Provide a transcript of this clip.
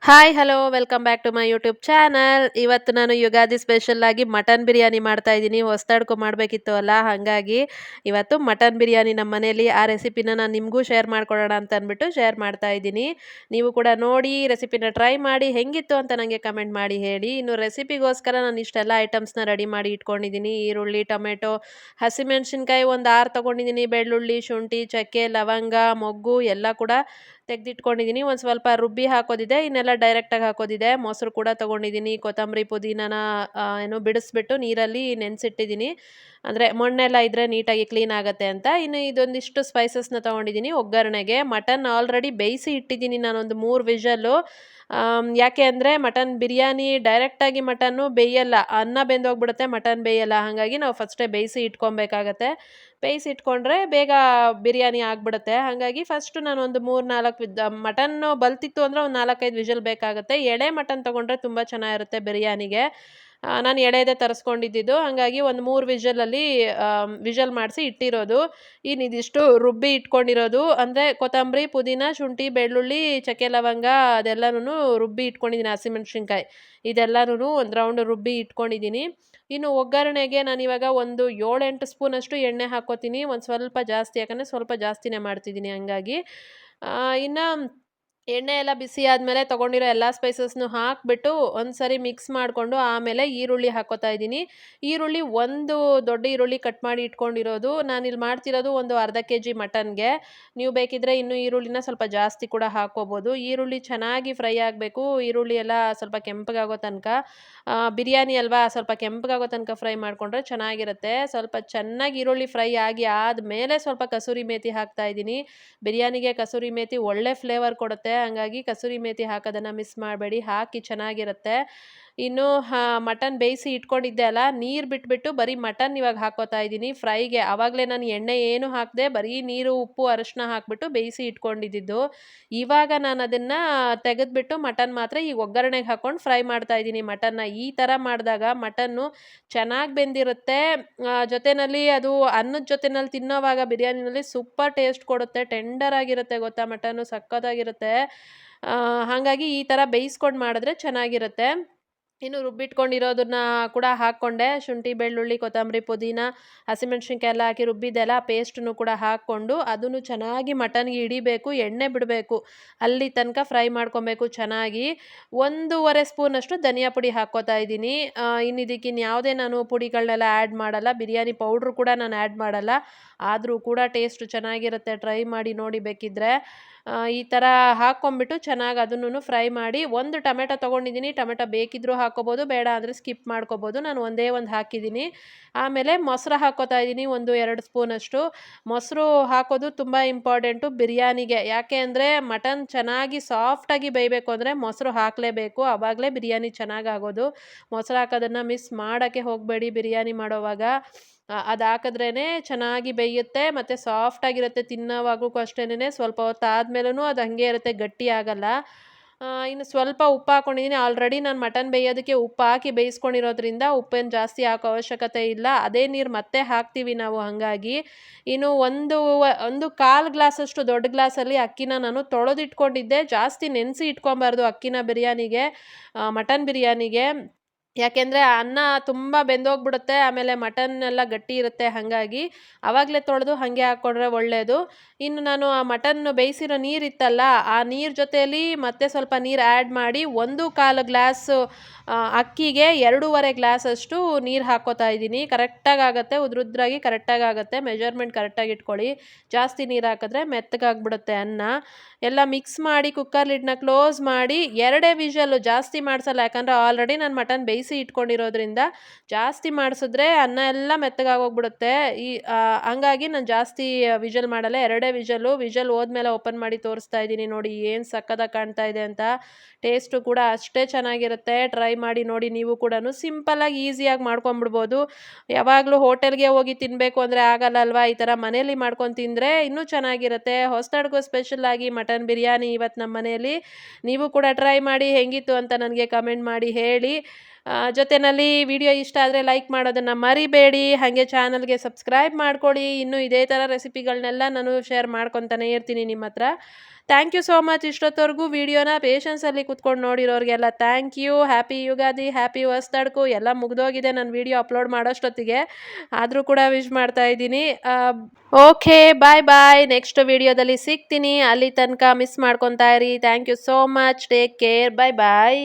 Hi hello welcome back to my YouTube channel. ಇವತ್ತು ನಾನು Ugadi special ಆಗಿ ಮಟನ್ ಬಿರಿಯಾನಿ ಮಾಡ್ತಾ ಇದ್ದೀನಿ. ಹೊಸ್ದಾಡ್ಕೊ ಮಾಡಬೇಕಿತ್ತು ಅಲ್ಲ, ಹಾಗಾಗಿ ಇವತ್ತು ಮಟನ್ ಬಿರಿಯಾನಿ ನಮ್ಮ ಮನೇಲಿ ಆ ರೆಸಿಪಿನ ನಾನು ನಿಮಗೂ ಶೇರ್ ಮಾಡ್ಕೊಳ್ಳೋಣ ಅಂತ ಅಂದ್ಬಿಟ್ಟು ಶೇರ್ ಮಾಡ್ತಾ ಇದ್ದೀನಿ. ನೀವು ಕೂಡ ನೋಡಿ ರೆಸಿಪಿನ ಟ್ರೈ ಮಾಡಿ ಹೆಂಗಿತ್ತು ಅಂತ ನನಗೆ ಕಮೆಂಟ್ ಮಾಡಿ ಹೇಳಿ. ಇನ್ನು ರೆಸಿಪಿಗೋಸ್ಕರ ನಾನು ಇಷ್ಟೆಲ್ಲ ಐಟಮ್ಸ್ನ ರೆಡಿ ಮಾಡಿ ಇಟ್ಕೊಂಡಿದ್ದೀನಿ. ಈರುಳ್ಳಿ, ಟೊಮೆಟೊ, ಹಸಿಮೆಣಸಿನ್ಕಾಯಿ ಒಂದು 6 ತೊಗೊಂಡಿದ್ದೀನಿ, ಬೆಳ್ಳುಳ್ಳಿ, ಶುಂಠಿ, ಚಕ್ಕೆ, ಲವಂಗ, ಮೊಗ್ಗು ಎಲ್ಲ ಕೂಡ ತೆಗೆದಿಟ್ಕೊಂಡಿದ್ದೀನಿ. ಒಂದು ಸ್ವಲ್ಪ ರುಬ್ಬಿ ಹಾಕೋದಿದೆ, ಇನ್ನೆಲ್ಲ ಡೈರೆಕ್ಟಾಗಿ ಹಾಕೋದಿದೆ. ಮೊಸರು ಕೂಡ ತೊಗೊಂಡಿದ್ದೀನಿ, ಕೊತ್ತಂಬರಿ ಪುದೀನನ ಏನು ಬಿಡಿಸ್ಬಿಟ್ಟು ನೀರಲ್ಲಿ ನೆನೆಸಿಟ್ಟಿದ್ದೀನಿ. ಅಂದರೆ ಮಣ್ಣೆಲ್ಲ ಇದ್ದರೆ ನೀಟಾಗಿ ಕ್ಲೀನ್ ಆಗುತ್ತೆ ಅಂತ. ಇನ್ನು ಇದೊಂದಿಷ್ಟು ಸ್ಪೈಸಸ್ನ ತೊಗೊಂಡಿದ್ದೀನಿ ಒಗ್ಗರಣೆಗೆ. ಮಟನ್ ಆಲ್ರೆಡಿ ಬೇಯಿಸಿ ಇಟ್ಟಿದ್ದೀನಿ ನಾನೊಂದು 3 ವಿಷಲ್ಲು. ಯಾಕೆ ಅಂದರೆ ಮಟನ್ ಬಿರಿಯಾನಿ ಡೈರೆಕ್ಟಾಗಿ ಮಟನ್ನು ಬೇಯಲ್ಲ, ಅನ್ನ ಬೆಂದೋಗ್ಬಿಡುತ್ತೆ, ಮಟನ್ ಬೇಯಲ್ಲ. ಹಾಗಾಗಿ ನಾವು ಫಸ್ಟೇ ಬೇಯಿಸಿ ಇಟ್ಕೊಬೇಕಾಗತ್ತೆ. ಬೇಯಿಸಿ ಇಟ್ಕೊಂಡ್ರೆ ಬೇಗ ಬಿರಿಯಾನಿ ಆಗಿಬಿಡುತ್ತೆ. ಹಾಗಾಗಿ ಫಸ್ಟು ನಾನೊಂದು 3-4 ಮಟನ್ನು ಬಲ್ತಿತ್ತು ಅಂದರೆ ಒಂದು 4-5 ವಿಷಲ್ ಬೇಕಾಗುತ್ತೆ. ಎಳೆ ಮಟನ್ ತೊಗೊಂಡ್ರೆ ತುಂಬ ಚೆನ್ನಾಗಿರುತ್ತೆ ಬಿರಿಯಾನಿಗೆ. ನಾನು ಎಳೆದೇ ತರಿಸ್ಕೊಂಡಿದ್ದಿದ್ದು. ಹಾಗಾಗಿ ಒಂದು 3 ವಿಷಲಲ್ಲಿ ವಿಷಲ್ ಮಾಡಿಸಿ ಇಟ್ಟಿರೋದು. ಇನ್ನು ಇದಿಷ್ಟು ರುಬ್ಬಿ ಇಟ್ಕೊಂಡಿರೋದು ಅಂದರೆ ಕೊತ್ತಂಬರಿ, ಪುದೀನ, ಶುಂಠಿ, ಬೆಳ್ಳುಳ್ಳಿ, ಚಕ್ಕೆ, ಲವಂಗ ಅದೆಲ್ಲನೂ ರುಬ್ಬಿ ಇಟ್ಕೊಂಡಿದ್ದೀನಿ. ಹಸಿಮೆಣ್ಸಿನ್ಕಾಯಿ ಇದೆಲ್ಲನೂ ಒಂದು ರೌಂಡ್ ರುಬ್ಬಿ ಇಟ್ಕೊಂಡಿದ್ದೀನಿ. ಇನ್ನು ಒಗ್ಗರಣೆಗೆ ನಾನಿವಾಗ ಒಂದು 7-8 ಸ್ಪೂನಷ್ಟು ಎಣ್ಣೆ ಹಾಕ್ಕೋತೀನಿ. ಒಂದು ಸ್ವಲ್ಪ ಜಾಸ್ತಿ, ಯಾಕಂದರೆ ಸ್ವಲ್ಪ ಜಾಸ್ತಿನೇ ಮಾಡ್ತಿದ್ದೀನಿ ಹಂಗಾಗಿ. ಇನ್ನು ಎಣ್ಣೆ ಎಲ್ಲ ಬಿಸಿ ಆದಮೇಲೆ ತೊಗೊಂಡಿರೋ ಎಲ್ಲ ಸ್ಪೈಸಸ್ನು ಹಾಕಿಬಿಟ್ಟು ಒಂದು ಸರಿ ಮಿಕ್ಸ್ ಮಾಡಿಕೊಂಡು ಆಮೇಲೆ ಈರುಳ್ಳಿ ಹಾಕ್ಕೋತಾ ಇದ್ದೀನಿ. ಈರುಳ್ಳಿ ಒಂದು ದೊಡ್ಡ ಈರುಳ್ಳಿ ಕಟ್ ಮಾಡಿ ಇಟ್ಕೊಂಡಿರೋದು. ನಾನಿಲ್ಲಿ ಮಾಡ್ತಿರೋದು ಒಂದು ಅರ್ಧ ಕೆಜಿ ಮಟನ್ಗೆ. ನೀವು ಬೇಕಿದ್ದರೆ ಇನ್ನೂ ಈರುಳ್ಳಿನ ಸ್ವಲ್ಪ ಜಾಸ್ತಿ ಕೂಡ ಹಾಕ್ಕೋಬೋದು. ಈರುಳ್ಳಿ ಚೆನ್ನಾಗಿ ಫ್ರೈ ಆಗಬೇಕು. ಈರುಳ್ಳಿ ಎಲ್ಲ ಸ್ವಲ್ಪ ಕೆಂಪಗಾಗೋ ತನಕ, ಬಿರಿಯಾನಿ ಅಲ್ವಾ, ಸ್ವಲ್ಪ ಕೆಂಪಗಾಗೋ ತನಕ ಫ್ರೈ ಮಾಡಿಕೊಂಡ್ರೆ ಚೆನ್ನಾಗಿರುತ್ತೆ. ಸ್ವಲ್ಪ ಚೆನ್ನಾಗಿ ಈರುಳ್ಳಿ ಫ್ರೈ ಆಗಿ ಆದಮೇಲೆ ಸ್ವಲ್ಪ ಕಸೂರಿ ಮೇಥಿ ಹಾಕ್ತಾ ಇದ್ದೀನಿ. ಬಿರಿಯಾನಿಗೆ ಕಸೂರಿ ಮೇಥಿ ಒಳ್ಳೆ ಫ್ಲೇವರ್ ಕೊಡುತ್ತೆ. ಹಾಗಾಗಿ ಕಸೂರಿ ಮೇಥಿ ಹಾಕೋದನ್ನು ಮಿಸ್ ಮಾಡಬೇಡಿ, ಹಾಕಿ ಚೆನ್ನಾಗಿರುತ್ತೆ. ಇನ್ನು ಮಟನ್ ಬೇಯಿಸಿ ಇಟ್ಕೊಂಡಿದ್ದೆ ಅಲ್ಲ, ನೀರು ಬಿಟ್ಬಿಟ್ಟು ಬರೀ ಮಟನ್ ಇವಾಗ ಹಾಕ್ಕೋತಾ ಇದ್ದೀನಿ ಫ್ರೈಗೆ. ಆವಾಗಲೇ ನಾನು ಎಣ್ಣೆ ಏನು ಹಾಕದೆ ಬರೀ ನೀರು, ಉಪ್ಪು, ಅರಿಶಿನ ಹಾಕಿಬಿಟ್ಟು ಬೇಯಿಸಿ ಇಟ್ಕೊಂಡಿದ್ದಿದ್ದು. ಇವಾಗ ನಾನು ಅದನ್ನು ತೆಗೆದುಬಿಟ್ಟು ಮಟನ್ ಮಾತ್ರ ಈಗ ಒಗ್ಗರಣೆಗೆ ಹಾಕ್ಕೊಂಡು ಫ್ರೈ ಮಾಡ್ತಾ ಇದ್ದೀನಿ ಮಟನ್ನ. ಈ ಥರ ಮಾಡಿದಾಗ ಮಟನ್ನು ಚೆನ್ನಾಗಿ ಬೆಂದಿರುತ್ತೆ. ಜೊತೆಯಲ್ಲಿ ಅದು ಅನ್ನದ ಜೊತೆಯಲ್ಲಿ ತಿನ್ನೋವಾಗ ಬಿರಿಯಾನಿನಲ್ಲಿ ಸೂಪರ್ ಟೇಸ್ಟ್ ಕೊಡುತ್ತೆ. ಟೆಂಡರ್ ಆಗಿರುತ್ತೆ ಗೊತ್ತಾ, ಮಟನ್ನು ಸಖತ್ತಾಗಿರುತ್ತೆ. ಹಾಗಾಗಿ ಈ ಥರ ಬೇಯಿಸ್ಕೊಂಡು ಮಾಡಿದ್ರೆ ಚೆನ್ನಾಗಿರುತ್ತೆ. ಇನ್ನು ರುಬ್ಬಿಟ್ಕೊಂಡಿರೋದನ್ನ ಕೂಡ ಹಾಕ್ಕೊಂಡೆ. ಶುಂಠಿ, ಬೆಳ್ಳುಳ್ಳಿ, ಕೊತ್ತಂಬರಿ, ಪುದೀನ, ಹಸಿಮೆಣ್ಸಿನ್ಕಾಯಿ ಎಲ್ಲ ಹಾಕಿ ರುಬ್ಬಿದ್ದೆಲ್ಲ ಪೇಸ್ಟನ್ನು ಕೂಡ ಹಾಕ್ಕೊಂಡು ಅದನ್ನು ಚೆನ್ನಾಗಿ ಮಟನ್ಗೆ ಹಿಡಿಬೇಕು, ಎಣ್ಣೆ ಬಿಡಬೇಕು, ಅಲ್ಲಿ ತನಕ ಫ್ರೈ ಮಾಡ್ಕೊಬೇಕು ಚೆನ್ನಾಗಿ. 1.5 ಸ್ಪೂನಷ್ಟು ಧನಿಯಾ ಪುಡಿ ಹಾಕ್ಕೋತಾ ಇದ್ದೀನಿ. ಇನ್ನು ಇದಕ್ಕೆ ಇನ್ಯಾವುದೇ ನಾನು ಪುಡಿಗಳನ್ನೆಲ್ಲ ಆ್ಯಡ್ ಮಾಡಲ್ಲ. ಬಿರಿಯಾನಿ ಪೌಡ್ರು ಕೂಡ ನಾನು ಆ್ಯಡ್ ಮಾಡಲ್ಲ. ಆದರೂ ಕೂಡ ಟೇಸ್ಟ್ ಚೆನ್ನಾಗಿರುತ್ತೆ, ಟ್ರೈ ಮಾಡಿ ನೋಡಿ ಬೇಕಿದ್ದರೆ. ಈ ಥರ ಹಾಕ್ಕೊಂಬಿಟ್ಟು ಚೆನ್ನಾಗಿ ಅದನ್ನು ಫ್ರೈ ಮಾಡಿ. ಒಂದು ಟೊಮೆಟೊ ತೊಗೊಂಡಿದ್ದೀನಿ. ಟೊಮೆಟೊ ಬೇಕಿದ್ದರೂ ಹಾಕ್ಕೋಬೋದು, ಬೇಡ ಅಂದರೆ ಸ್ಕಿಪ್ ಮಾಡ್ಕೋಬೋದು. ನಾನು ಒಂದೇ ಒಂದು ಹಾಕಿದ್ದೀನಿ. ಆಮೇಲೆ ಮೊಸರು ಹಾಕ್ಕೋತಾ ಇದ್ದೀನಿ, ಒಂದು 2 ಸ್ಪೂನಷ್ಟು. ಮೊಸರು ಹಾಕೋದು ತುಂಬ ಇಂಪಾರ್ಟೆಂಟು ಬಿರಿಯಾನಿಗೆ. ಯಾಕೆ ಅಂದರೆ ಮಟನ್ ಚೆನ್ನಾಗಿ ಸಾಫ್ಟಾಗಿ ಬೇಯಬೇಕು ಅಂದರೆ ಮೊಸರು ಹಾಕಲೇಬೇಕು, ಆವಾಗಲೇ ಬಿರಿಯಾನಿ ಚೆನ್ನಾಗಾಗೋದು. ಮೊಸರು ಹಾಕೋದನ್ನು ಮಿಸ್ ಮಾಡೋಕ್ಕೆ ಹೋಗಬೇಡಿ ಬಿರಿಯಾನಿ ಮಾಡೋವಾಗ. ಅದು ಹಾಕಿದ್ರೇ ಚೆನ್ನಾಗಿ ಬೇಯುತ್ತೆ ಮತ್ತು ಸಾಫ್ಟಾಗಿರುತ್ತೆ. ತಿನ್ನೋವಾಗೂ ಅಷ್ಟೇನೆ ಸ್ವಲ್ಪ ಹೊತ್ತು ಆದಮೇಲೂ ಅದು ಹಾಗೆ ಇರುತ್ತೆ, ಗಟ್ಟಿ ಆಗಲ್ಲ. ಇನ್ನು ಸ್ವಲ್ಪ ಉಪ್ಪು ಹಾಕ್ಕೊಂಡಿದ್ದೀನಿ. ಆಲ್ರೆಡಿ ನಾನು ಮಟನ್ ಬೇಯೋದಕ್ಕೆ ಉಪ್ಪು ಹಾಕಿ ಬೇಯಿಸ್ಕೊಂಡಿರೋದ್ರಿಂದ ಉಪ್ಪೇನು ಜಾಸ್ತಿ ಹಾಕೋ ಅವಶ್ಯಕತೆ ಇಲ್ಲ. ಅದೇ ನೀರು ಮತ್ತೆ ಹಾಕ್ತೀವಿ ನಾವು, ಹಾಗಾಗಿ. ಇನ್ನು ಒಂದು ಕಾಲು ಗ್ಲಾಸಷ್ಟು ದೊಡ್ಡ ಗ್ಲಾಸಲ್ಲಿ ಅಕ್ಕಿನ ನಾನು ತೊಳೆದಿಟ್ಕೊಂಡಿದ್ದೆ. ಜಾಸ್ತಿ ನೆನೆಸಿ ಇಟ್ಕೊಬಾರ್ದು ಅಕ್ಕಿನ ಬಿರಿಯಾನಿಗೆ, ಮಟನ್ ಬಿರಿಯಾನಿಗೆ. ಯಾಕೆಂದರೆ ಅನ್ನ ತುಂಬ ಬೆಂದೋಗ್ಬಿಡುತ್ತೆ, ಆಮೇಲೆ ಮಟನ್ ಎಲ್ಲ ಗಟ್ಟಿ ಇರುತ್ತೆ. ಹಾಗಾಗಿ ಆವಾಗಲೇ ತೊಳೆದು ಹಾಗೆ ಹಾಕ್ಕೊಂಡ್ರೆ ಒಳ್ಳೆಯದು. ಇನ್ನು ನಾನು ಆ ಮಟನ್ ಬೇಯಿಸಿರೋ ನೀರಿತ್ತಲ್ಲ, ಆ ನೀರು ಜೊತೆಯಲ್ಲಿ ಮತ್ತೆ ಸ್ವಲ್ಪ ನೀರು ಆ್ಯಡ್ ಮಾಡಿ 1/4 ಗ್ಲಾಸು ಅಕ್ಕಿಗೆ 2.5 ಗ್ಲಾಸಷ್ಟು ನೀರು ಹಾಕ್ಕೋತಾ ಇದ್ದೀನಿ. ಕರೆಕ್ಟಾಗಿ ಆಗುತ್ತೆ, ಉದ್ರುದ್ರಾಗಿ ಕರೆಕ್ಟಾಗಿ ಆಗುತ್ತೆ. ಮೆಜರ್ಮೆಂಟ್ ಕರೆಕ್ಟಾಗಿ ಇಟ್ಕೊಳ್ಳಿ. ಜಾಸ್ತಿ ನೀರು ಹಾಕಿದ್ರೆ ಮೆತ್ತಗಾಗ್ಬಿಡುತ್ತೆ ಅನ್ನ. ಎಲ್ಲ ಮಿಕ್ಸ್ ಮಾಡಿ ಕುಕ್ಕರ್ ಲಿಡ್ನ ಕ್ಲೋಸ್ ಮಾಡಿ 2 ವಿಷಲ್ಲು, ಜಾಸ್ತಿ ಮಾಡಿಸಲ್ಲ. ಯಾಕಂದರೆ ಆಲ್ರೆಡಿ ನಾನು ಮಟನ್ ಬೇಯಿಸಿ ಇಟ್ಕೊಂಡಿರೋದ್ರಿಂದ ಜಾಸ್ತಿ ಮಾಡಿಸಿದ್ರೆ ಅನ್ನ ಎಲ್ಲ ಮೆತ್ತಗಾಗೋಗ್ಬಿಡುತ್ತೆ. ಹಂಗಾಗಿ ನಾನು ಜಾಸ್ತಿ ವಿಷಲ್ ಮಾಡಲ್ಲ, 2 ವಿಷಲ್ಲು. ವಿಷಲ್ ಹೋದ್ಮೇಲೆ ಓಪನ್ ಮಾಡಿ ತೋರಿಸ್ತಾ ಇದ್ದೀನಿ ನೋಡಿ, ಏನು ಸಕ್ಕತ್ತಾಗಿ ಕಾಣ್ತಾ ಇದೆ ಅಂತ. ಟೇಸ್ಟು ಕೂಡ ಅಷ್ಟೇ ಚೆನ್ನಾಗಿರುತ್ತೆ. ಟ್ರೈ ಮಾಡಿ ನೋಡಿ ನೀವು ಕೂಡ. ಸಿಂಪಲ್ಲಾಗಿ ಈಸಿಯಾಗಿ ಮಾಡ್ಕೊಂಬಿಡ್ಬೋದು. ಯಾವಾಗಲೂ ಹೋಟೆಲ್ಗೆ ಹೋಗಿ ತಿನ್ನಬೇಕು ಅಂದರೆ ಆಗಲ್ಲ ಅಲ್ವಾ. ಈ ಥರ ಮನೇಲಿ ಮಾಡ್ಕೊಂಡು ತಿಂದರೆ ಇನ್ನೂ ಚೆನ್ನಾಗಿರುತ್ತೆ. ಹೊಸದಡ್ಗೂ ಸ್ಪೆಷಲಾಗಿ ಮಟನ್ ಬಿರಿಯಾನಿ ಇವತ್ತು ನಮ್ಮ ಮನೆಯಲ್ಲಿ. ನೀವು ಕೂಡ ಟ್ರೈ ಮಾಡಿ ಹೆಂಗಿತ್ತು ಅಂತ ನನಗೆ ಕಮೆಂಟ್ ಮಾಡಿ ಹೇಳಿ. ಜೊತೆಯಲ್ಲಿ ವಿಡಿಯೋ ಇಷ್ಟ ಆದರೆ ಲೈಕ್ ಮಾಡೋದನ್ನು ಮರಿಬೇಡಿ. ಹಾಗೆ ಚಾನಲ್ಗೆ ಸಬ್ಸ್ಕ್ರೈಬ್ ಮಾಡ್ಕೊಳ್ಳಿ. ಇನ್ನೂ ಇದೇ ಥರ ರೆಸಿಪಿಗಳನ್ನೆಲ್ಲ ನಾನು ಶೇರ್ ಮಾಡ್ಕೊತಾನೆ ಇರ್ತೀನಿ ನಿಮ್ಮ ಹತ್ರ. ಥ್ಯಾಂಕ್ ಯು ಸೋ ಮಚ್ ಇಷ್ಟೊತ್ತವರೆಗೂ ವಿಡಿಯೋನ ಪೇಷನ್ಸಲ್ಲಿ ಕೂತ್ಕೊಂಡು ನೋಡಿರೋರಿಗೆಲ್ಲ thank you. Happy Ugadi, happy ಹೊಸ್ದಡ್ಕು. ಎಲ್ಲ ಮುಗ್ದೋಗಿದೆ ನಾನು ವಿಡಿಯೋ ಅಪ್ಲೋಡ್ ಮಾಡೋಷ್ಟೊತ್ತಿಗೆ, ಆದರೂ ಕೂಡ ವಿಶ್ ಮಾಡ್ತಾ ಇದ್ದೀನಿ. ಓಕೆ, ಬಾಯ್ ಬಾಯ್. ನೆಕ್ಸ್ಟ್ ವಿಡಿಯೋದಲ್ಲಿ ಸಿಗ್ತೀನಿ. ಅಲ್ಲಿ ತನಕ ಮಿಸ್ ಮಾಡ್ಕೊತಾ ಇರಿ. Thank you so much. Take care. Bye bye.